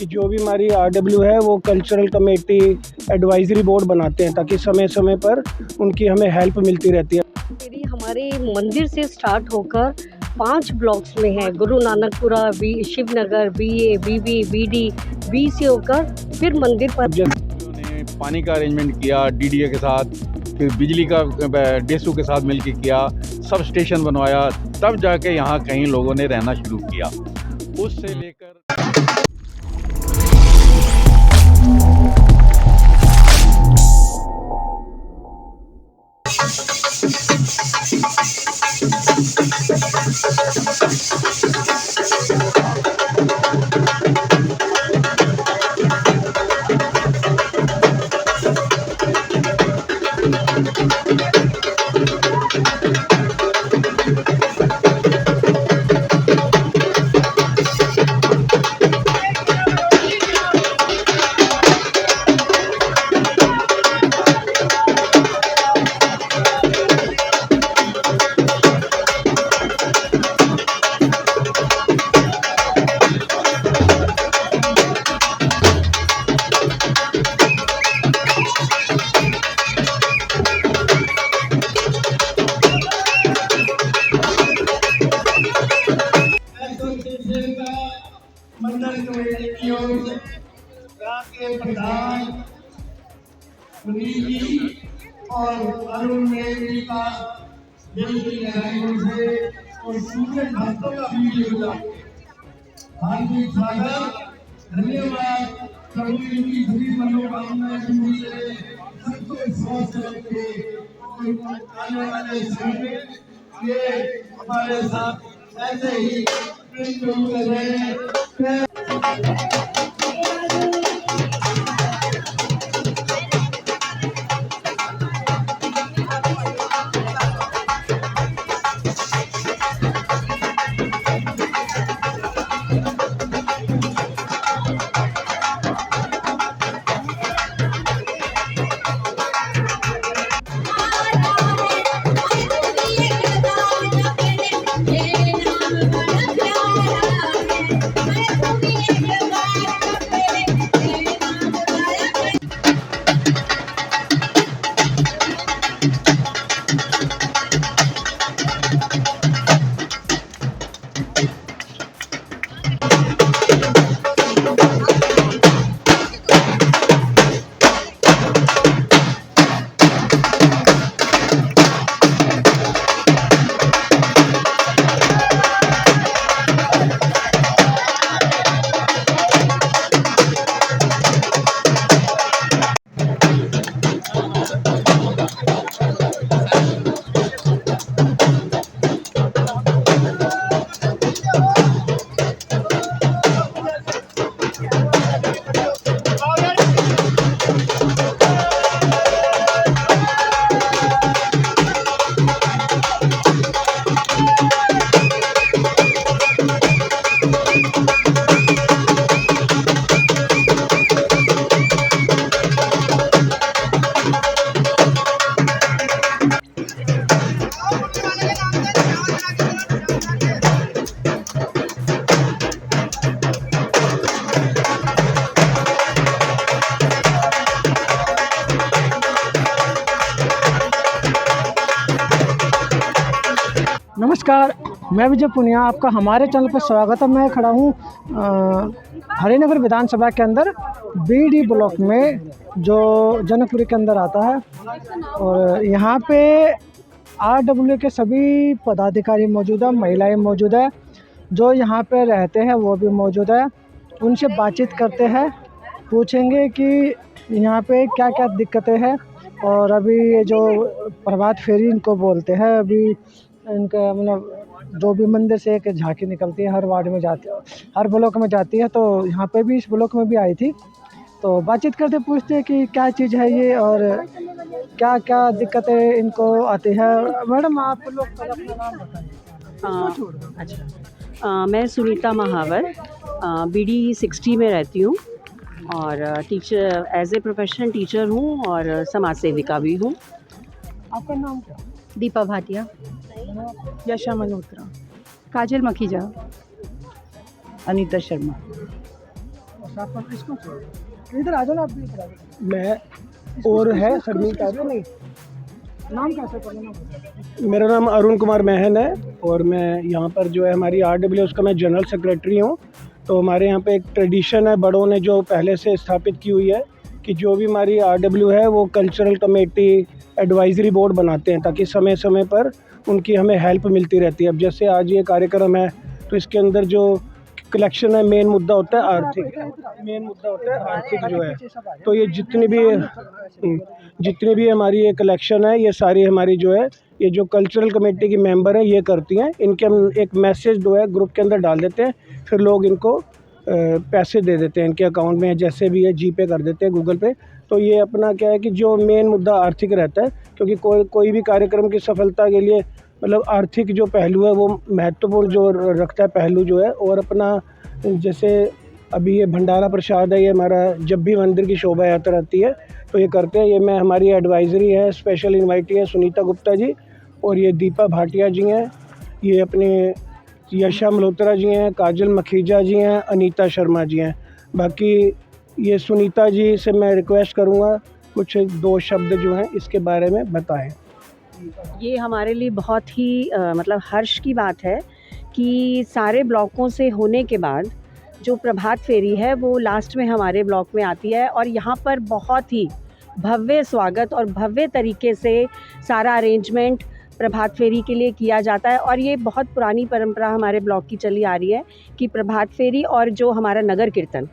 कि जो भी हमारी आरडब्ल्यू है वो कल्चरल कमेटी एडवाइजरी बोर्ड बनाते हैं ताकि समय समय पर उनकी हमें हेल्प मिलती रहती है। मेरी हमारे मंदिर से स्टार्ट होकर 5 ब्लॉक्स में है, गुरु Nanakpura, Shivnagar, BA, BB, BD, B से होकर फिर मंदिर पर। ने पानी का अरेंजमेंट किया DDA के साथ, फिर बिजली का DSO के साथ मिलकर किया, सब स्टेशन बनवाया, तब जाके यहाँ कहीं लोगों ने रहना शुरू किया। उससे लेकर मंडल कमेटी की ओर से यहाँ के प्रधान सुनील जी और अरुण जी का दिल की गहराइयों से और पूरे भक्तों का भी योगदान। हार्दिक स्वागत, धन्यवाद। प्रभु की सभी मनोकामनाएं पूरी करे, सबको स्वस्थ रखे और आने वाले समय में ये हमारे साथ ऐसे ही मिलजुल रहे। नमस्कार, मैं विजय पुनिया, आपका हमारे चैनल पर स्वागत है। मैं खड़ा हूँ हरिनगर विधानसभा के अंदर BD ब्लॉक में, जो जनकपुरी के अंदर आता है। और यहाँ पे RW के सभी पदाधिकारी मौजूद है, महिलाएं मौजूद है, जो यहाँ पे रहते हैं वो भी मौजूद है। उनसे बातचीत करते हैं, पूछेंगे कि यहाँ पे क्या क्या दिक्कतें हैं। और अभी ये जो प्रभात फेरी इनको बोलते हैं, अभी इनका मतलब जो भी मंदिर से एक झांकी निकलती है, हर वार्ड में जाती है, हर ब्लॉक में जाती है। तो यहाँ पे भी इस ब्लॉक में भी आई थी, तो बातचीत करते पूछते हैं कि क्या चीज़ है ये और क्या क्या दिक्कतें इनको आती है। मैडम, आप लोग अपना नाम बताइए। अच्छा, मैं सुनीता महावर BD 60 में रहती हूँ और teacher as a professional teacher हूँ और समाज सेविका भी हूँ। आपका नाम क्या? दीपा भाटिया, यशा मल्होत्रा, काजल मखीजा, अनीता शर्मा। इधर आ जाओ ना आप भी, इधर आ जाओ। मैं और है शर्मीन कादर नहीं, नाम कैसे पढ़ना नाम? मेरा नाम अरुण कुमार महन है और मैं यहाँ पर जो है हमारी RW उसका मैं जनरल सेक्रेटरी हूँ। तो हमारे यहाँ पे एक ट्रेडिशन है, बड़ों ने जो पहले से स्थापित की हुई है कि जो भी हमारी RW है वो कल्चरल कमेटी एडवाइजरी बोर्ड बनाते हैं ताकि समय समय पर उनकी हमें हेल्प मिलती रहती है। अब जैसे आज ये कार्यक्रम है तो इसके अंदर जो कलेक्शन है मेन मुद्दा होता है आर्थिक, मेन मुद्दा होता है आर्थिक जो है। तो ये जितनी भी हमारी ये कलेक्शन है ये सारी हमारी जो है ये जो कल्चरल कमेटी की मेंबर हैं ये करती हैं। इनके हम एक मैसेज जो है ग्रुप के अंदर डाल देते हैं, फिर लोग इनको पैसे दे देते हैं इनके अकाउंट में, जैसे भी है GPay कर देते हैं, गूगल पे। तो ये अपना क्या है कि जो मेन मुद्दा आर्थिक रहता है, क्योंकि कोई भी कार्यक्रम की सफलता के लिए मतलब आर्थिक जो पहलू है वो महत्वपूर्ण जो रखता है पहलू जो है। और अपना जैसे अभी ये भंडारा प्रसाद है, ये हमारा जब भी मंदिर की शोभा यात्रा आती है तो ये करते हैं। ये मैं हमारी एडवाइज़री है, स्पेशल इन्वाइटी है सुनीता गुप्ता जी, और ये दीपा भाटिया जी हैं, ये अपने यशा मल्होत्रा जी हैं, काजल मखीजा जी हैं, अनीता शर्मा जी हैं। बाकी ये सुनीता जी से मैं रिक्वेस्ट करूँगा कुछ 2 शब्द जो हैं इसके बारे में बताएं। ये हमारे लिए बहुत ही मतलब हर्ष की बात है कि सारे ब्लॉकों से होने के बाद जो प्रभात फेरी है वो लास्ट में हमारे ब्लॉक में आती है, और यहाँ पर बहुत ही भव्य स्वागत और भव्य तरीके से सारा अरेंजमेंट प्रभात फेरी के लिए किया जाता है। और ये बहुत पुरानी परंपरा हमारे ब्लॉक की चली आ रही है कि प्रभात फेरी और जो हमारा नगर कीर्तन,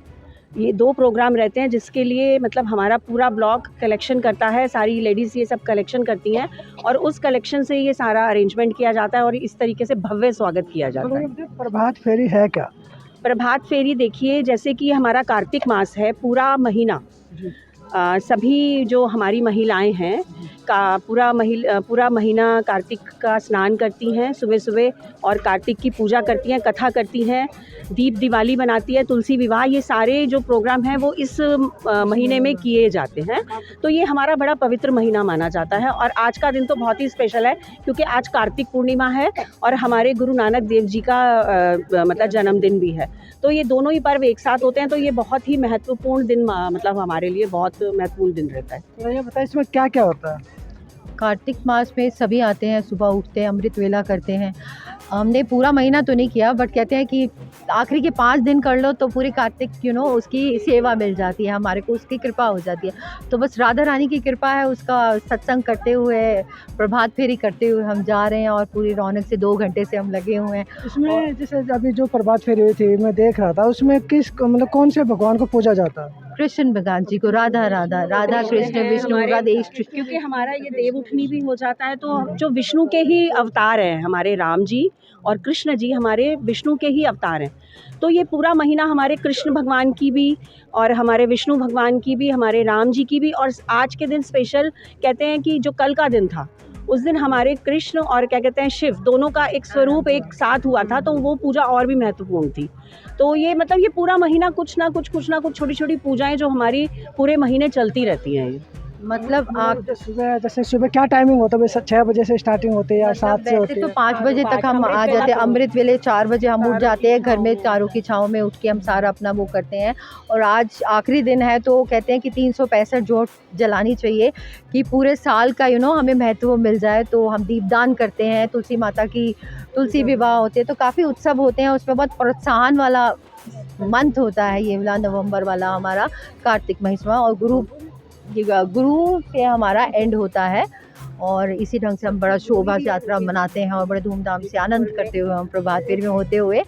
ये 2 प्रोग्राम रहते हैं जिसके लिए मतलब हमारा पूरा ब्लॉक कलेक्शन करता है, सारी लेडीज़ ये सब कलेक्शन करती हैं और उस कलेक्शन से ये सारा अरेंजमेंट किया जाता है और इस तरीके से भव्य स्वागत किया जाता है। प्रभात फेरी है क्या? प्रभात फेरी देखिए, जैसे कि हमारा कार्तिक मास है, पूरा महीना सभी जो हमारी महिलाएं हैं का पूरा महीना कार्तिक का स्नान करती हैं सुबह सुबह, और कार्तिक की पूजा करती हैं, कथा करती हैं, दीप दिवाली बनाती है, तुलसी विवाह, ये सारे जो प्रोग्राम हैं वो इस महीने में किए जाते हैं। तो ये हमारा बड़ा पवित्र महीना माना जाता है। और आज का दिन तो बहुत ही स्पेशल है क्योंकि आज कार्तिक पूर्णिमा है और हमारे गुरु नानक देव जी का मतलब जन्मदिन भी है। तो ये दोनों ही पर्व एक साथ होते हैं, तो ये बहुत ही महत्वपूर्ण दिन मतलब हमारे लिए बहुत महत्वपूर्ण दिन रहता है। तो ये बताइए इसमें क्या क्या होता है? कार्तिक मास में सभी आते हैं, सुबह उठते हैं, अमृत वेला करते हैं। हमने पूरा महीना तो नहीं किया, बट कहते हैं कि आखिरी के 5 दिन कर लो तो पूरी कार्तिक उसकी सेवा मिल जाती है, हमारे को उसकी कृपा हो जाती है। तो बस राधा रानी की कृपा है, उसका सत्संग करते हुए, प्रभात फेरी करते हुए हम जा रहे हैं और पूरी रौनक से 2 घंटे से हम लगे हुए हैं। इसमें जैसे अभी जो प्रभात फेरी हुई थी मैं देख रहा था, उसमें किस मतलब कौन से भगवान को पूजा जाता है? कृष्ण भगवान जी को, राधा राधा राधा कृष्ण विष्णु राधेश, क्योंकि हमारा ये देव उठनी भी हो जाता है, तो जो विष्णु के ही अवतार हैं हमारे राम जी और कृष्ण जी हमारे विष्णु के ही अवतार हैं। तो ये पूरा महीना हमारे कृष्ण भगवान की भी और हमारे विष्णु भगवान की भी, हमारे राम जी की भी, और आज के दिन स्पेशल कहते हैं कि जो कल का दिन था उस दिन हमारे कृष्ण और क्या कहते हैं शिव दोनों का एक स्वरूप एक साथ हुआ था, तो वो पूजा और भी महत्वपूर्ण थी। तो ये मतलब ये पूरा महीना कुछ ना कुछ छोटी छोटी पूजाएं जो हमारी पूरे महीने चलती रहती हैं। मतलब आप जैसे सुबह क्या टाइमिंग होता है? 6 बजे से स्टार्टिंग होती है या 7 से होती है? तो 5 बजे तक हम आ जाते हैं, अमृत वेले 4 बजे हम उठ जाते हैं, घर में चारों की छाँव में उठ के हम सारा अपना वो करते हैं। और आज आखिरी दिन है तो कहते हैं कि 365 जोत जलानी चाहिए कि पूरे साल का हमें महत्व मिल जाए। तो हम दीपदान करते हैं, तुलसी माता की तुलसी विवाह होते हैं, तो काफ़ी उत्सव होते हैं। उसमें बहुत प्रोत्साहन वाला मंथ होता है ये वाला, नवंबर वाला हमारा कार्तिक महीना, और गुरु से हमारा एंड होता है। और इसी ढंग से हम बड़ा शोभा यात्रा मनाते हैं और बड़े धूमधाम से आनंद करते हुए हम प्रभात फेरी में होते हुए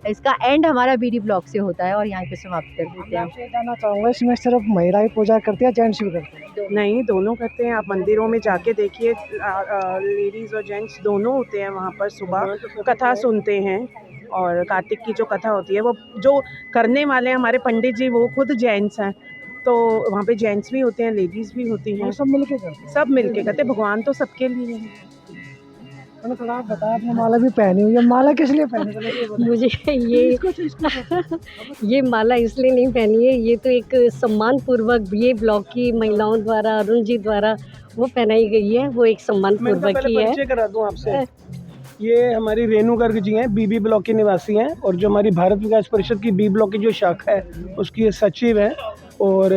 इसका एंड हमारा BD ब्लॉक से होता है और यहाँ पे समाप्त कर देते हैं। आपसे जानना चाहूँगा, इसमें सिर्फ महिलाएं पूजा करती है, जेंट्स भी करते हैं? नहीं, दोनों करते हैं। आप मंदिरों में जाके देखिए, लेडीज़ और जेंट्स दोनों होते हैं वहाँ पर। सुबह कथा सुनते हैं और कार्तिक की जो कथा होती है वो जो करने वाले हैं हमारे पंडित जी वो खुद जेंट्स हैं, तो वहाँ पे जेंट्स भी होते हैं, लेडीज़ भी होती हैं, सब मिलके करते हैं? सब मिलके करते। भगवान तो सबके लिए है। मैंने थोड़ा आप बताया, आपने माला भी पहनी हुई है, माला किस लिए पहनी? मुझे ये माला इसलिए नहीं पहनी है, ये तो एक सम्मान पूर्वक ये ब्लॉक की महिलाओं द्वारा, अरुण जी द्वारा वो पहनाई गई है, वो एक सम्मान पूर्वक ही है। परिचय करा दूं आपसे, ये hमारी रेणु गर्ग जी हैं, बीबी ब्लॉक के निवासी हैं और जो हमारी भारत विकास परिषद की बी ब्लॉक की जो शाखा है उसकी ये सचिव हैं और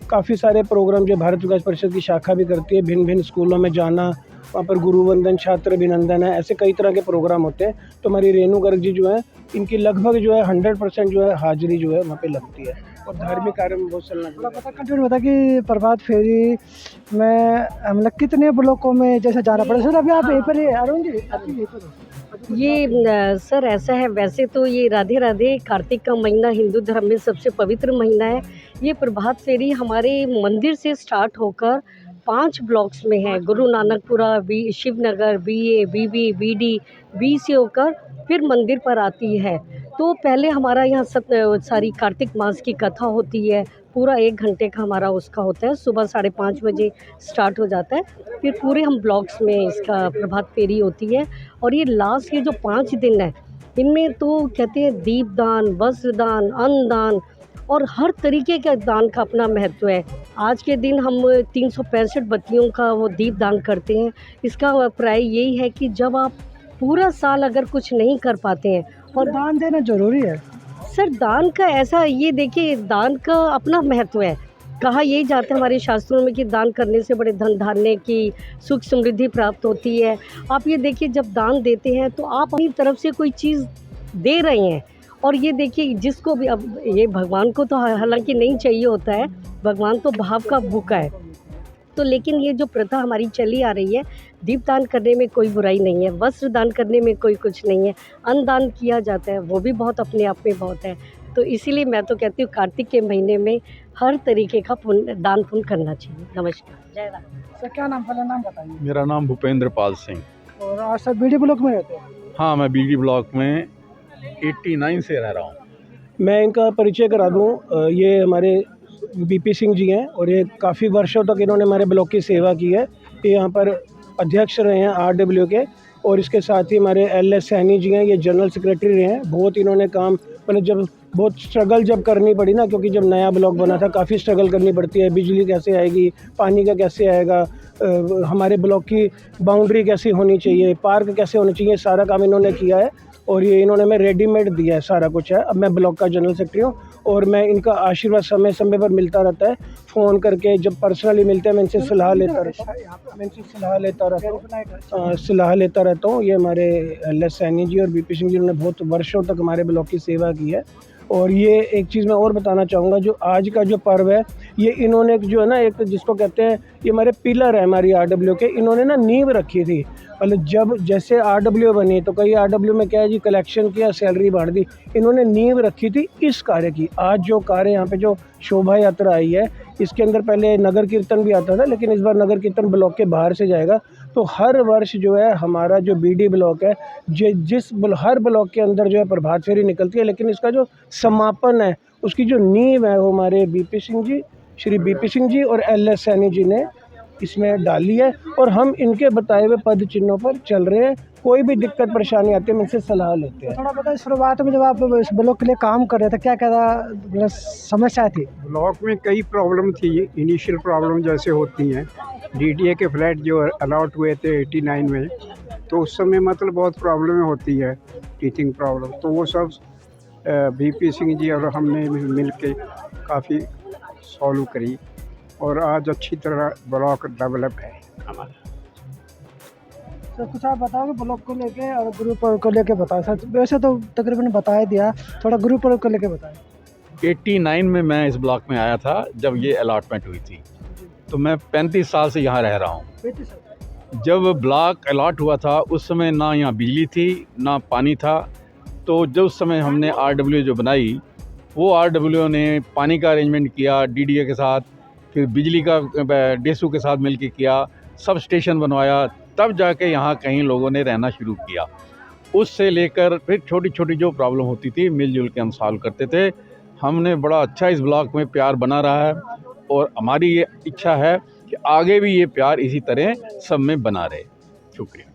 काफ़ी सारे प्रोग्राम जो भारत विकास परिषद की शाखा भी करती है, भिन्न भिन्न स्कूलों में जाना, वहाँ पर गुरु वंदन, छात्र अभिनंदन है, ऐसे कई तरह के प्रोग्राम होते हैं। तो हमारी रेणु गर्ग जी जो है इनकी लगभग जो है 100% जो है हाजिरी जो है वहाँ पे लगती है और धार्मिक कार्य में बहुत संलग्न है। कंटिन्यू बता कि प्रभात फेरी में मतलब कितने ब्लॉकों में जैसे जाना पड़ा। सर अभी आप यहीं पर ही अरुण जी आप यहीं पर हो। ये सर ऐसा है, वैसे तो ये राधे राधे कार्तिक का महीना हिंदू धर्म में सबसे पवित्र महीना है। ये प्रभात फेरी हमारे मंदिर से स्टार्ट होकर 5 ब्लॉक्स में है, गुरु Nanakpura, Shivnagar, BA, BB, BD, B से होकर फिर मंदिर पर आती है। तो पहले हमारा यहाँ सब सारी कार्तिक मास की कथा होती है, पूरा 1 घंटे का हमारा उसका होता है, सुबह 5:30 बजे स्टार्ट हो जाता है, फिर पूरे हम ब्लॉक्स में इसका प्रभात फेरी होती है। और ये लास्ट ये जो 5 दिन है इनमें तो कहते हैं दीपदान, वस्त्रदान, अन्नदान और हर तरीके के दान का अपना महत्व है। आज के दिन हम 365 बत्तियों का वो दीप दान करते हैं। इसका प्राय यही है कि जब आप पूरा साल अगर कुछ नहीं कर पाते हैं और दान देना जरूरी है। सर दान का ऐसा ये देखिए, दान का अपना महत्व है। कहा यही जाता है हमारे शास्त्रों में कि दान करने से बड़े धन धान्य की सुख समृद्धि प्राप्त होती है। आप ये देखिए जब दान देते हैं तो आप अपनी तरफ से कोई चीज़ दे रहे हैं और ये देखिए जिसको भी, अब ये भगवान को तो हालांकि नहीं चाहिए होता है, भगवान तो भाव का भूखा है। तो लेकिन ये जो प्रथा हमारी चली आ रही है, दीपदान करने में कोई बुराई नहीं है, वस्त्र दान करने में कोई कुछ नहीं है, अन्न दान किया जाता है वो भी बहुत अपने आप में बहुत है। तो इसीलिए मैं तो कहती हूँ कार्तिक के महीने में हर तरीके का दान पुण्य करना चाहिए। नमस्कार, जय राम। सर क्या नाम, पहला नाम बताइए। मेरा नाम भूपेंद्र पाल सिंह। और आज सर BD ब्लॉक में रहते हैं। हाँ, मैं BD ब्लॉक में 89 से रह रहा हूँ। मैं इनका परिचय करा दूँ, ये हमारे BP सिंह जी हैं और ये काफ़ी वर्षों तक इन्होंने हमारे ब्लॉक की सेवा की है। ये यहाँ पर अध्यक्ष रहे हैं RW के और इसके साथ ही हमारे LS सैनी जी हैं, ये जनरल सेक्रेटरी रहे हैं। बहुत इन्होंने काम, मतलब जब बहुत स्ट्रगल जब करनी पड़ी ना, क्योंकि जब नया ब्लॉक बना था काफ़ी स्ट्रगल करनी पड़ती है, बिजली कैसे आएगी, पानी का कैसे आएगा, हमारे ब्लॉक की बाउंड्री कैसी होनी चाहिए, पार्क कैसे होने चाहिए, सारा काम इन्होंने किया है और ये इन्होंने हमें रेडीमेड दिया है, सारा कुछ है। अब मैं ब्लॉक का जनरल सेक्रेटरी हूँ और मैं इनका आशीर्वाद समय समय पर मिलता रहता है, फ़ोन करके जब पर्सनली मिलते हैं मैं इनसे सलाह लेता रहता हूँ। ये हमारे LS सैनी जी और BP सिंह जी ने बहुत वर्षों तक हमारे ब्लॉक की सेवा की है। और ये एक चीज़ मैं और बताना चाहूँगा, जो आज का जो पर्व है ये इन्होंने जो है ना, एक जिसको कहते हैं ये हमारे पिलर है हमारी RW के, इन्होंने ना नींव रखी थी। मतलब जब जैसे RW बनी तो कई RW में क्या है जी, कलेक्शन किया, सैलरी बढ़ दी, इन्होंने नींव रखी थी इस कार्य की। आज जो कार्य यहाँ पे जो शोभा यात्रा आई है, इसके अंदर पहले नगर कीर्तन भी आता था, लेकिन इस बार नगर कीर्तन ब्लॉक के बाहर से जाएगा। तो हर वर्ष जो है हमारा जो BD ब्लॉक है, हर ब्लॉक के अंदर जो है प्रभात फेरी निकलती है, लेकिन इसका जो समापन है उसकी जो नींव है वो हमारे श्री BP सिंह जी और LS सैनी जी ने इसमें डाली है और हम इनके बताए हुए पद चिन्हों पर चल रहे हैं। कोई भी दिक्कत परेशानी आती है हम इनसे सलाह लेते हैं। थोड़ा बताइए, शुरुआत में जब आप इस ब्लॉक के लिए काम कर रहे थे क्या क्या समस्या थी? ब्लॉक में कई प्रॉब्लम थी। इनिशियल प्रॉब्लम जैसे होती हैं, DDA के फ्लैट जो अलॉट हुए थे 89 में, तो उस समय मतलब बहुत प्रॉब्लम होती है, टीचिंग प्रॉब्लम, तो वो सब BP सिंह जी और हमने मिल के काफ़ी सॉल्व करी और आज अच्छी तरह ब्लॉक डेवलप है हमारा। सर कुछ आप बताओगे ब्लॉक को लेके और गुरु पर्व को लेके बताओ। सर वैसे तो तकरीबन बता ही दिया, थोड़ा गुरु पर्व को लेके बताएं। 89 में मैं इस ब्लॉक में आया था जब ये अलॉटमेंट हुई थी, तो मैं 35 साल से यहाँ रह रहा हूँ। जब ब्लॉक अलॉट हुआ था उस समय ना यहाँ बिजली थी ना पानी था, तो जब उस समय हमने RW जो बनाई, वो RW ने पानी का अरेंजमेंट किया DDA के साथ, फिर बिजली का DSU के साथ मिलकर किया, सब स्टेशन बनवाया, तब जाके यहाँ कहीं लोगों ने रहना शुरू किया। उससे लेकर फिर छोटी छोटी जो प्रॉब्लम होती थी मिलजुल के हम सॉल्व करते थे। हमने बड़ा अच्छा इस ब्लॉक में प्यार बना रहा है और हमारी ये इच्छा है कि आगे भी ये प्यार इसी तरह सब में बना रहे। शुक्रिया।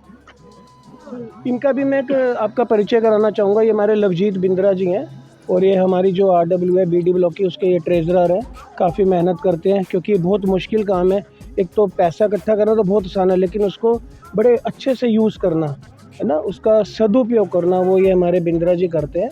इनका भी मैं एक आपका परिचय कराना चाहूँगा। ये हमारे लवजीत बिंद्रा जी हैं और ये हमारी जो RW है BD ब्लॉक की, उसके ये ट्रेजरर हैं। काफ़ी मेहनत करते हैं क्योंकि बहुत मुश्किल काम है। एक तो पैसा इकट्ठा करना तो बहुत आसान है, लेकिन उसको बड़े अच्छे से यूज़ करना है ना, उसका सदुपयोग करना, वो ये हमारे बिंद्रा जी करते हैं।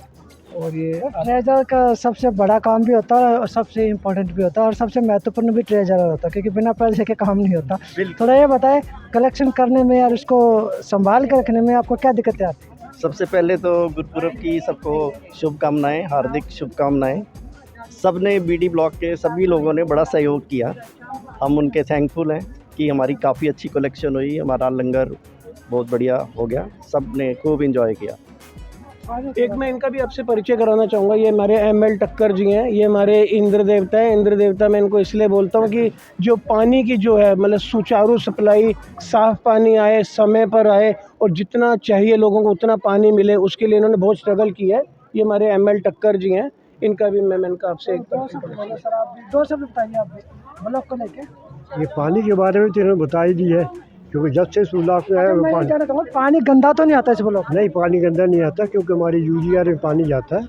और ये ट्रेजर का सबसे बड़ा काम भी होता है और सबसे इम्पोर्टेंट भी होता है और सबसे महत्वपूर्ण भी ट्रेजर होता है, क्योंकि बिना पैसे के काम नहीं होता। थोड़ा ये बताएं, कलेक्शन करने में और उसको संभाल कर रखने में आपको क्या दिक्कतें आती हैं? सबसे पहले तो गुरुपुरब की सबको शुभकामनाएं, हार्दिक शुभकामनाएं। सब ने बीडी ब्लॉक के सभी लोगों ने बड़ा सहयोग किया, हम उनके थैंकफुल हैं कि हमारी काफ़ी अच्छी कलेक्शन हुई, हमारा लंगर बहुत बढ़िया हो गया, सब ने खूब इंजॉय किया। एक मैं इनका भी आपसे परिचय कराना चाहूँगा, ये हमारे ML टक्कर जी हैं, ये हमारे इंद्र देवता हैं। इंद्र देवता मैं इनको इसलिए बोलता हूँ कि जो पानी की जो है मतलब सुचारू सप्लाई, साफ़ पानी आए, समय पर आए और जितना चाहिए लोगों को उतना पानी मिले, उसके लिए इन्होंने बहुत स्ट्रगल किया है। ये हमारे ML टक्कर जी हैं, इनका भी मैं इनका आपसे एक दो शब्द बताइए आप ब्लॉक को लेके। ये पानी के बारे में तो इन्होंने बता ही दी है, क्योंकि जब से ब्लॉक में है मैं कहना चाहूँगा, पानी गंदा तो नहीं आता इस ब्लॉक में? नहीं, पानी गंदा नहीं आता, क्योंकि हमारी UGR में पानी जाता है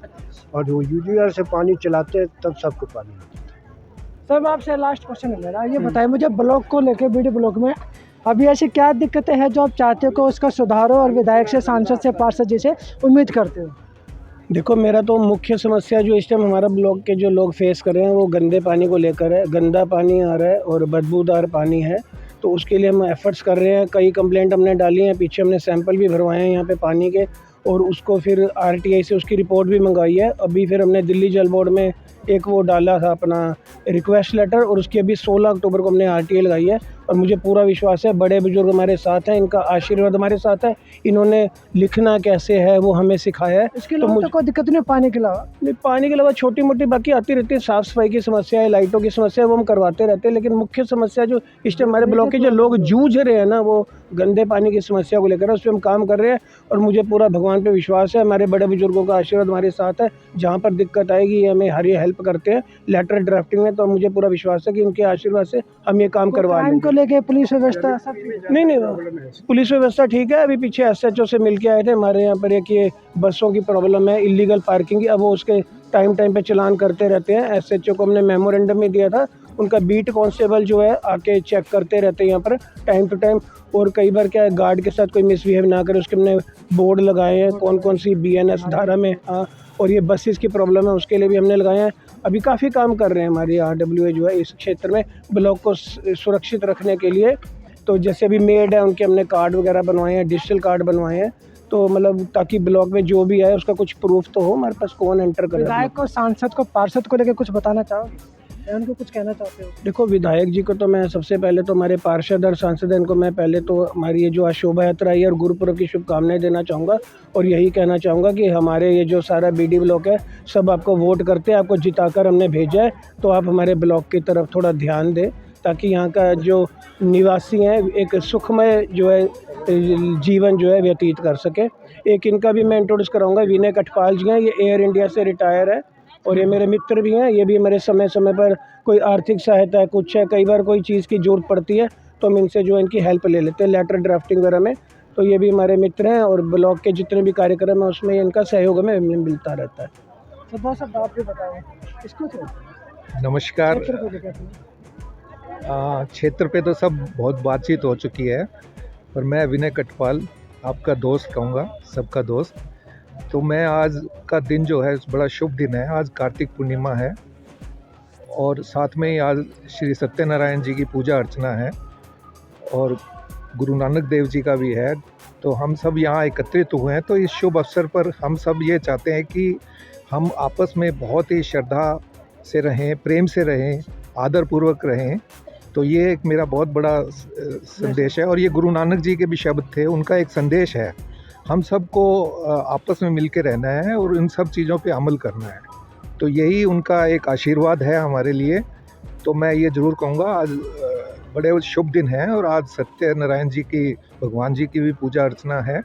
और वो UGR से पानी चलाते हैं तब सबको पानी आता है। सर आपसे लास्ट क्वेश्चन है मेरा, ये बताइए मुझे ब्लॉक को लेके, बीडी ब्लॉक में अभी ऐसी क्या दिक्कतें हैं जो आप चाहते हो कि उसका सुधारो और विधायक से, सांसद से, पार्षद जी से उम्मीद करते हो? देखो, मेरा तो मुख्य समस्या जो इस टाइम हमारा ब्लॉक के जो लोग फेस कर रहे हैं वो गंदे पानी को लेकर है। गंदा पानी आ रहा है और बदबूदार पानी है, तो उसके लिए हम एफ़र्ट्स कर रहे हैं। कई कंप्लेंट हमने डाली हैं, पीछे हमने सैंपल भी भरवाए हैं यहाँ पे पानी के, और उसको फिर RTI से उसकी रिपोर्ट भी मंगाई है। अभी फिर हमने दिल्ली जल बोर्ड में एक वो डाला था अपना रिक्वेस्ट लेटर, और उसकी अभी 16 अक्टूबर को हमने RTI लगाई है। और मुझे पूरा विश्वास है, बड़े बुजुर्ग हमारे साथ हैं, इनका आशीर्वाद हमारे साथ है, इन्होंने लिखना कैसे है वो हमें सिखाया है। इसके अलावा तो कोई दिक्कत नहीं पानी के अलावा? नहीं, पानी के अलावा छोटी मोटी बाकी आती रहती है, साफ़ सफाई की समस्या है, लाइटों की समस्या है, वो हम करवाते रहते हैं। लेकिन मुख्य समस्या जो इस टाइम हमारे ब्लॉक के जो लोग जूझ रहे हैं ना, वो गंदे पानी की समस्या को लेकर, उस पर हम काम कर रहे हैं। और मुझे पूरा भगवान पे विश्वास है, हमारे बड़े बुजुर्गों का आशीर्वाद हमारे साथ है। जहाँ पर दिक्कत आएगी ये हमें हर ये हेल्प करते हैं लेटर ड्राफ्टिंग में, तो मुझे पूरा विश्वास है कि उनके आशीर्वाद से हम ये काम करवा लेंगे। को लेके पुलिस व्यवस्था सब नहीं, पुलिस व्यवस्था ठीक है। अभी पीछे SHO से मिल के आए थे, हमारे यहाँ पर एक ये बसों की प्रॉब्लम है, इलीगल पार्किंग की, अब वो उसके टाइम पे चलान करते रहते हैं। SHO को हमने मेमोरेंडम में दिया था, उनका बीट कांस्टेबल जो है आके चेक करते रहते हैं यहाँ पर टाइम टू टाइम। और कई बार क्या है, गार्ड के साथ कोई मिसबिहेव ना करे उसके हमने बोर्ड लगाए हैं, कौन सी BNS धारा में। हाँ, और ये बसेस की प्रॉब्लम है उसके लिए भी हमने लगाए हैं। अभी काफ़ी काम कर रहे हैं हमारी RWA जो है इस क्षेत्र में ब्लॉक को सुरक्षित रखने के लिए। तो जैसे अभी मेड है, उनके हमने कार्ड वगैरह बनवाए हैं, डिजिटल कार्ड बनवाए हैं, तो मतलब ताकि ब्लॉक में जो भी है उसका कुछ प्रूफ तो हो हमारे पास, कौन एंटर करे। विधायक को, सांसद को, पार्षद को लेकर कुछ बताना चाहोगे, उनको कुछ कहना चाहते हो? देखो, विधायक जी को तो मैं सबसे पहले तो हमारे पार्षद और सांसद हैं, इनको मैं पहले तो हमारी ये जो आज शोभा यात्रा आई है और गुरुपुरब की शुभकामनाएं देना चाहूँगा। और यही कहना चाहूँगा कि हमारे ये जो सारा BD ब्लॉक है सब आपको वोट करते हैं, आपको जिताकर हमने भेजा है, तो आप हमारे ब्लॉक की तरफ थोड़ा ध्यान दें, ताकि यहाँ का जो निवासी हैं एक सुखमय जो है जीवन जो है व्यतीत कर सके। एक इनका भी मैं इंट्रोड्यूस कराऊंगा, विनय कटपाल जी हैं, ये एयर इंडिया से रिटायर है और ये मेरे मित्र भी हैं। ये भी मेरे समय समय पर कोई आर्थिक सहायता है, कुछ है, कई बार कोई चीज़ की ज़रूरत पड़ती है तो हम इनसे जो इनकी हेल्प ले लेते हैं लेटर ड्राफ्टिंग वगैरह में। तो ये भी हमारे मित्र हैं और ब्लॉक के जितने भी कार्यक्रम हैं उसमें इनका सहयोग हमें मिलता रहता है। तो बहुत सब आप भी बताएं इसको तो। नमस्कार। क्षेत्र पे तो सब बहुत बातचीत हो चुकी है, पर मैं विनय कटपाल आपका दोस्त कहूँगा, सबका दोस्त। तो मैं आज का दिन जो है बड़ा शुभ दिन है, आज कार्तिक पूर्णिमा है और साथ में ही आज श्री सत्यनारायण जी की पूजा अर्चना है और गुरु नानक देव जी का भी है। तो हम सब यहाँ एकत्रित हुए हैं, तो इस शुभ अवसर पर हम सब ये चाहते हैं कि हम आपस में बहुत ही श्रद्धा से रहें, प्रेम से रहें, आदरपूर्वक रहें। तो ये एक मेरा बहुत बड़ा संदेश है और ये गुरु नानक जी के भी शब्द थे, उनका एक संदेश है। हम सबको आपस में मिल के रहना है और इन सब चीज़ों पे अमल करना है, तो यही उनका एक आशीर्वाद है हमारे लिए। तो मैं ये ज़रूर कहूँगा आज बड़े शुभ दिन है और आज सत्यनारायण जी की, भगवान जी की भी पूजा अर्चना है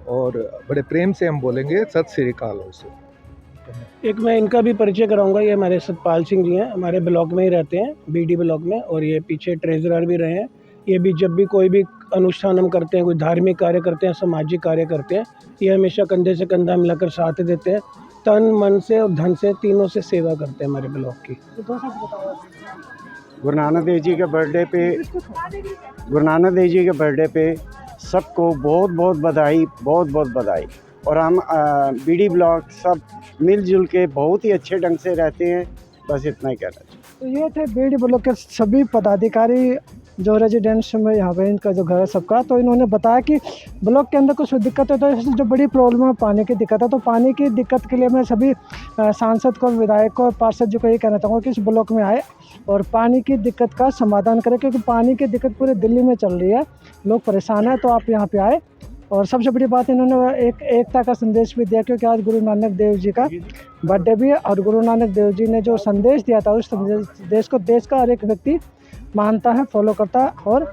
और बड़े प्रेम से हम बोलेंगे सत श्री अकाल। उसे एक मैं इनका भी परिचय कराऊंगा, ये हमारे सतपाल सिंह जी हैं, हमारे ब्लॉक में ही रहते हैं, BD ब्लॉक में, और ये पीछे ट्रेजरर भी रहे हैं। ये भी जब भी कोई भी अनुष्ठान हम करते हैं, कोई धार्मिक कार्य करते हैं, सामाजिक कार्य करते हैं, ये हमेशा कंधे से कंधा मिलाकर साथ देते हैं, तन मन से और धन से तीनों से सेवा करते हैं हमारे ब्लॉक की। गुरु नानक देव जी के बर्थडे पे सबको बहुत बहुत बधाई, बहुत बहुत बधाई। और हम बीडी ब्लॉक सब मिलजुल के बहुत ही अच्छे ढंग से रहते हैं, बस इतना ही कहना चाहिए। तो ये थे बीडी ब्लॉक के सभी पदाधिकारी जो रेजिडेंस में यहाँ पे इनका जो घर है सबका। तो इन्होंने बताया कि ब्लॉक के अंदर कुछ दिक्कत है, तो जो बड़ी प्रॉब्लम है पानी की दिक्कत है। तो पानी की दिक्कत के लिए मैं सभी सांसद को, विधायक को, पार्षद जी को ये कहना चाहूँगा कि इस ब्लॉक में आए और पानी की दिक्कत का समाधान करें, क्योंकि पानी की दिक्कत पूरे दिल्ली में चल रही है, लोग परेशान हैं। तो आप यहाँ पे आए। और सबसे बड़ी बात, इन्होंने एकता का संदेश भी दिया, क्योंकि आज गुरु नानक देव जी का बर्थडे भी है। और गुरु नानक देव जी ने जो संदेश दिया था, उस संदेश को देश का हर एक व्यक्ति मानता है, फॉलो करता है और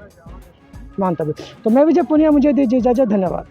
मानता भी। तो मैं विजय पुनिया, मुझे दीजिए इजाज़त। धन्यवाद।